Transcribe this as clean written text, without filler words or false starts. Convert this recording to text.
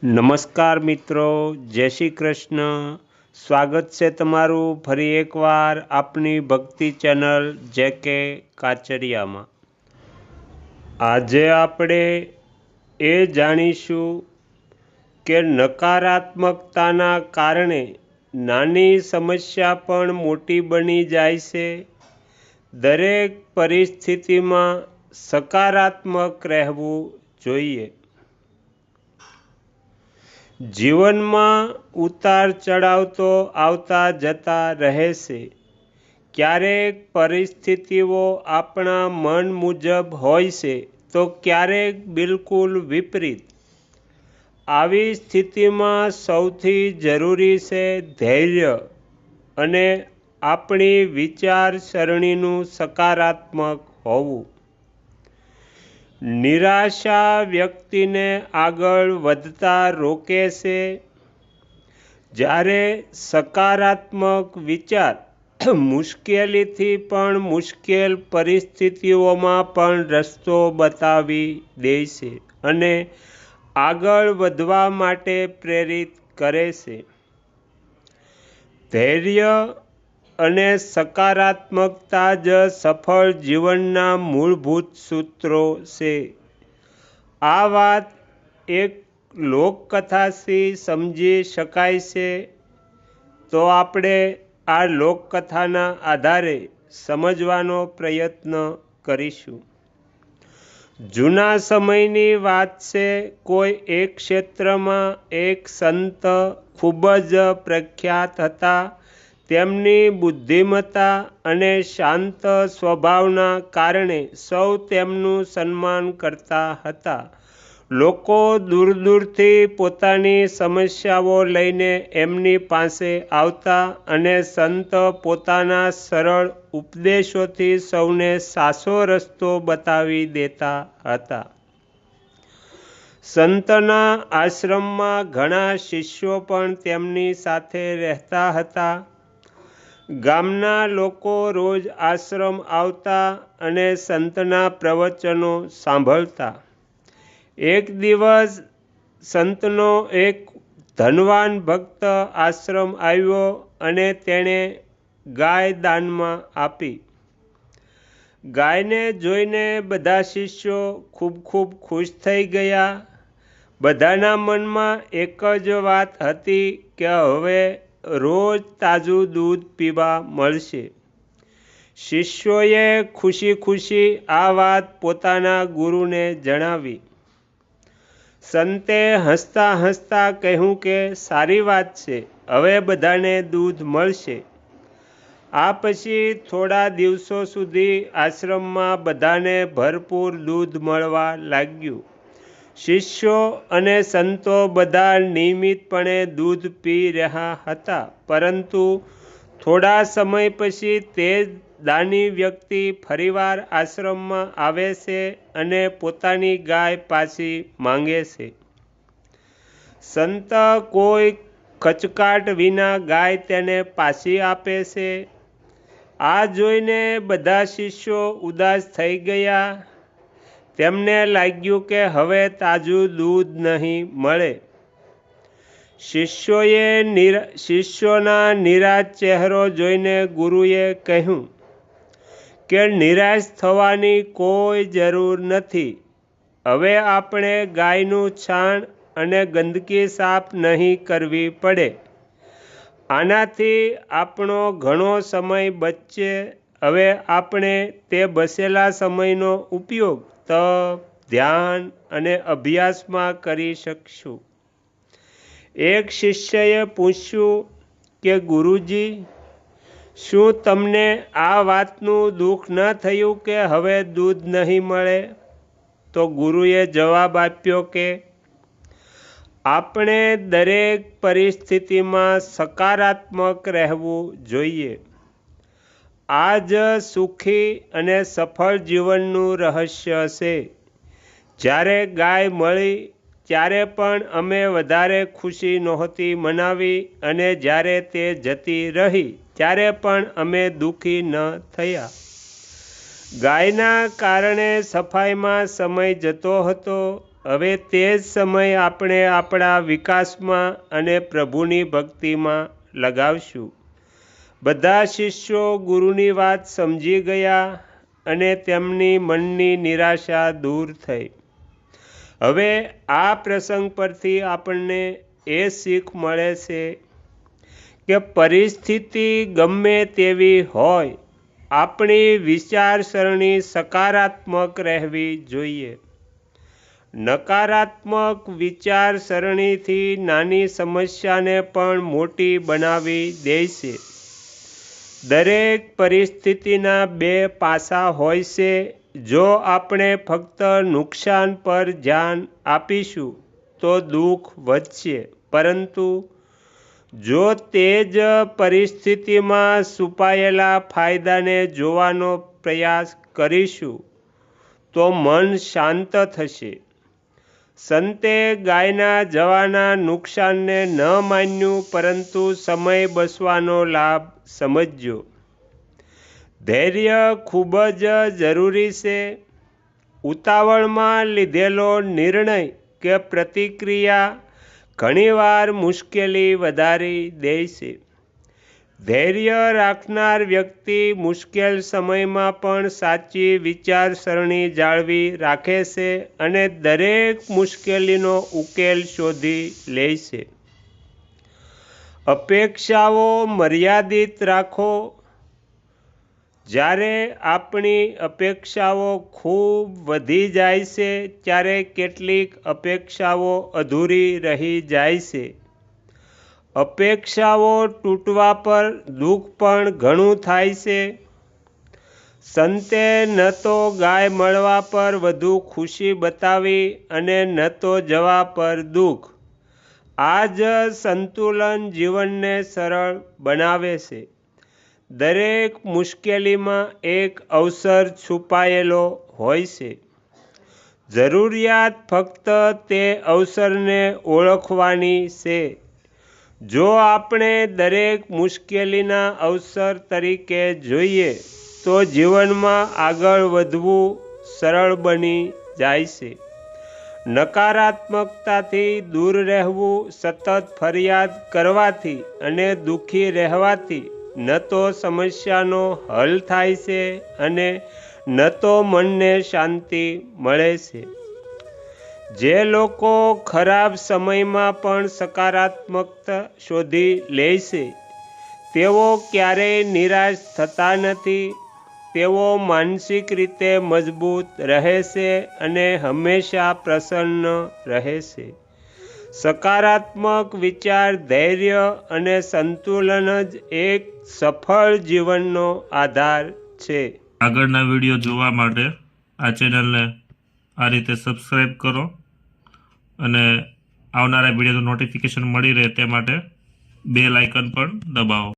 નમસ્કાર મિત્રો, જય શ્રી કૃષ્ણ. સ્વાગત છે તમારું ફરી એકવાર આપની ભક્તિ ચેનલ JK કાચરિયામાં. આજે આપણે એ જાણીશું કે નકારાત્મકતાના કારણે નાની સમસ્યા પણ મોટી બની જાય છે. દરેક પરિસ્થિતિમાં સકારાત્મક રહેવું જોઈએ. જીવનમાં ઉતાર ચઢાવ તો આવતા જતા રહે છે. ક્યારેક પરિસ્થિતિઓ આપણા મન મુજબ હોય છે તો ક્યારેક બિલકુલ વિપરીત. આવી સ્થિતિમાં સૌથી જરૂરી છે ધૈર્ય અને આપણી વિચારસરણીનું સકારાત્મક હોવું. નિરાશા વ્યક્તિને આગળ વધતા રોકે છે, જ્યારે સકારાત્મક વિચાર મુશ્કેલીથી પણ મુશ્કેલ પરિસ્થિતિઓમાં પણ રસ્તો બતાવી દે છે અને આગળ વધવા માટે પ્રેરિત કરે છે. ધૈર્ય અને સકારાત્મકતા જ સફળ જીવનના મૂળભૂત સૂત્રો છે. આ વાત એક લોકકથાથી સમજી શકાય છે, તો આપણે આ લોકકથાના આધારે સમજવાનો પ્રયત્ન કરીશું. જૂના સમયની વાત છે. કોઈ એક ક્ષેત્રમાં એક સંત ખૂબ જ પ્રખ્યાત હતા. તેમની બુદ્ધિમત્તા અને શાંત સ્વભાવના કારણે સૌ તેમનું સન્માન કરતા હતા. લોકો દૂર દૂરથી પોતાની સમસ્યાઓ લઈને એમની પાસે આવતા અને સંત પોતાના સરળ ઉપદેશોથી સૌને સાચો રસ્તો બતાવી દેતા હતા. સંતના આશ્રમમાં ઘણા શિષ્યો પણ તેમની સાથે રહેતા હતા. ગામના લોકો રોજ આશ્રમ આવતા અને સંતના પ્રવચનો સાંભળતા. એક દિવસ સંતનો એક ધનવાન ભક્ત આશ્રમ આવ્યો અને તેણે ગાય દાનમાં આપી. ગાયને જોઈને બધા શિષ્યો ખૂબ ખુશ થઈ ગયા. બધાના મનમાં એક જ વાત હતી કે હવે રોજ તાજું દૂધ પીવા મળશે. શિષ્યોએ ખુશી આ વાત પોતાના ગુરુને જણાવી. સંતે હસતા કહ્યું કે સારી વાત છે, હવે બધાને દૂધ મળશે. આ પછી થોડા દિવસો સુધી આશ્રમમાં બધાને ભરપૂર દૂધ મળવા લાગ્યું. શિષ્યો અને સંતો બધા નિયમિતપણે દૂધ પી રહ્યા હતા. પરંતુ થોડા સમય પછી તે દાની વ્યક્તિ ફરીવાર આશ્રમમાં આવે છે અને પોતાની ગાય પાછી માંગે છે. સંત કોઈ ખચકાટ વિના ગાય તેને પાછી આપે છે. આ જોઈને બધા શિષ્યો ઉદાસ થઈ ગયા. તેમને લાગ્યું કે હવે તાજું દૂધ નહીં મળે. શિષ્યોના નિરાશ ચહેરો જોઈને ગુરુએ કહ્યું કે નિરાશ થવાની કોઈ જરૂર નથી. હવે આપણે ગાયનું છાણ અને ગંદકી સાફ નહીં કરવી પડે. આનાથી આપણો ઘણો સમય બચશે. હવે આપણે તે બચેલા સમયનો ઉપયોગ તપ, ધ્યાન અને અભ્યાસમાં કરી શકશું. એક શિષ્યએ પૂછ્યું કે ગુરુજી, શું તમને આ વાતનું દુઃખ ન થયું કે હવે દૂધ નહીં મળે? તો ગુરુએ જવાબ આપ્યો કે આપણે દરેક પરિસ્થિતિમાં સકારાત્મક રહેવું જોઈએ. આ જ સુખી અને સફળ જીવનનું રહસ્ય છે. જ્યારે ગાય મળી ત્યારે પણ અમે વધારે ખુશી નહોતી મનાવી અને જ્યારે તે જતી રહી ત્યારે પણ અમે દુઃખી ન થયા. ગાયના કારણે સફાઈમાં સમય જતો હતો હવે તે જ સમય આપણે આપણા વિકાસમાં અને પ્રભુની ભક્તિમાં લગાવશું. બધા શિષ્યો ગુરુની વાત સમજી ગયા અને તેમની મનની નિરાશા દૂર થઈ. હવે આ પ્રસંગ પરથી આપણને એ શીખ મળે છે કે પરિસ્થિતિ ગમે તેવી હોય, આપણી વિચારસરણી સકારાત્મક રહેવી જોઈએ. નકારાત્મક વિચારસરણીથી નાની સમસ્યાને પણ મોટી બનાવી દે છે. દરેક પરિસ્થિતિના બે પાસા હોય છે. જો આપણે ફક્ત નુકસાન પર ધ્યાન આપીશું તો દુઃખ વધશે, પરંતુ જો તે જ પરિસ્થિતિમાં છુપાયેલા ફાયદાને જોવાનો પ્રયાસ કરીશું તો મન શાંત થશે. સંતે ગાયના જવાના નુકસાનને ન માન્યું, પરંતુ સમય બચવાનો લાભ સમજ્યો. ધૈર્ય ખૂબ જ જરૂરી છે. ઉતાવળમાં લીધેલો નિર્ણય કે પ્રતિક્રિયા ઘણીવાર મુશ્કેલી વધારી દે છે. ધૈર્ય રાખનાર વ્યક્તિ મુશ્કેલ સમયમાં પણ સાચી વિચારસરણી જાળવી રાખે છે અને દરેક મુશ્કેલીનો ઉકેલ શોધી લે છે. અપેક્ષાઓ મર્યાદિત રાખો. જ્યારે આપણી અપેક્ષાઓ ખૂબ વધી જાય છે ત્યારે કેટલીક અપેક્ષાઓ અધૂરી રહી જાય છે. અપેક્ષાઓ તૂટવા પર દુઃખ પણ ઘણું થાય છે. સંતે ન તો ગાય મળવા પર વધુ ખુશી બતાવી અને ન તો જવા પર દુઃખ. આ જ સંતુલન જીવનને સરળ બનાવે છે. દરેક મુશ્કેલીમાં એક અવસર છુપાયેલો હોય છે. જરૂરિયાત ફક્ત તે અવસરને ઓળખવાની છે. જો આપણે દરેક મુશ્કેલીના અવસર તરીકે જોઈએ તો જીવનમાં આગળ વધવું સરળ બની જાય છે. નકારાત્મકતાથી દૂર રહેવું. સતત ફરિયાદ કરવાથી અને દુઃખી રહેવાથી ન તો સમસ્યાનો હલ થાય છે અને ન તો મનને શાંતિ મળે છે. જે લોકો ખરાબ સમયમાં પણ સકારાત્મકતા શોધી લે છે તેઓ ક્યારેય નિરાશ થતા નથી. તેઓ માનસિક રીતે મજબૂત રહે છે અને હંમેશા પ્રસન્ન રહે છે. સકારાત્મક વિચાર, ધૈર્ય અને સંતુલન જ એક સફળ જીવનનો આધાર છે. આગળના વિડીયો જોવા માટે આ ચેનલને આ રીતે સબસ્ક્રાઈબ કરો અને આવનારા વિડીયોનું નોટિફિકેશન મળી રહે તે માટે બેલ આઇકન પણ દબાવો.